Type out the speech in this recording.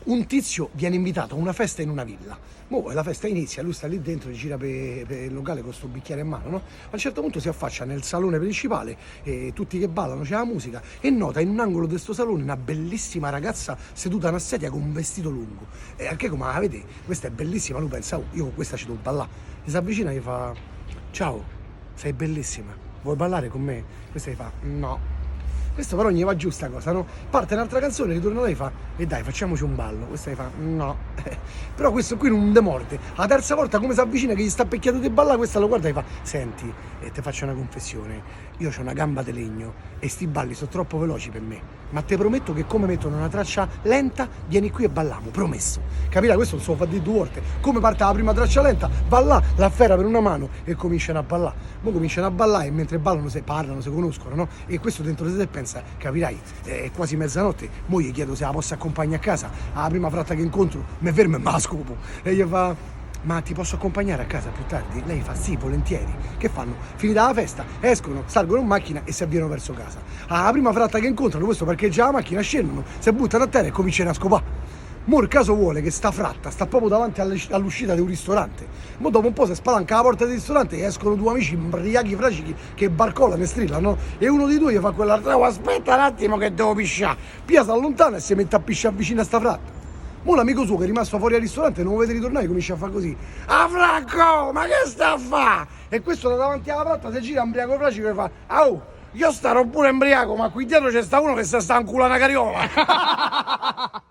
un tizio viene invitato a una festa in una villa. La festa inizia, lui sta lì dentro, gira per il locale con sto bicchiere in mano, no? A un certo punto si affaccia nel salone principale, tutti che ballano, c'è la musica, e nota in un angolo di questo salone una bellissima ragazza seduta a una sedia con un vestito lungo. E anche come, vedi, questa è bellissima, lui pensa, io con questa ci devo ballare. E si avvicina e gli fa, ciao, sei bellissima, vuoi ballare con me? Questa gli fa, no. Questo però gli va giù sta cosa, no? Parte un'altra canzone, ritorna lei e fa, e dai, facciamoci un ballo. Questa gli fa, no. Però questo qui non demorde. La terza volta, come si avvicina che gli sta picchiando di ballare, questa lo guarda e fa, senti, ti faccio una confessione, io ho una gamba di legno e sti balli sono troppo veloci per me. Ma te prometto che come mettono una traccia lenta, vieni qui e balliamo, promesso. Capirai? Questo non so fa di due volte. Come parte la prima traccia lenta, va là, l'afferra per una mano e cominciano a ballare. Poi cominciano a ballare e mentre ballano si parlano, si conoscono, no? E questo dentro di te pensa, capirai, è quasi mezzanotte, mo gli chiedo se la posso accompagnare a casa, alla prima fratta che incontro, mi fermo e me la scopo. E gli fa, ma ti posso accompagnare a casa più tardi? Lei fa, sì, volentieri. Che fanno? Finita la festa, escono, salgono in macchina e si avviano verso casa. Alla prima fratta che incontrano, questo parcheggia la macchina, scendono, si buttano a terra e cominciano a scopare. Mo' il caso vuole che sta fratta sta proprio davanti all'uscita di un ristorante. Mo' dopo un po' si spalanca la porta del ristorante e escono due amici imbriachi fracichi che barcollano e strillano. E uno di due gli fa quell'altro, aspetta un attimo che devo pisciare. Pia si allontana e si mette a pisciare vicino a sta fratta. Mo' l'amico suo che è rimasto fuori al ristorante non lo vede ritornare e comincia a fare così. Ah Franco, ma che sta a fa? E questo da davanti alla fratta si gira imbriaco fracico e fa, io starò pure imbriaco, ma qui dietro c'è sta uno che sta in culo una carriola.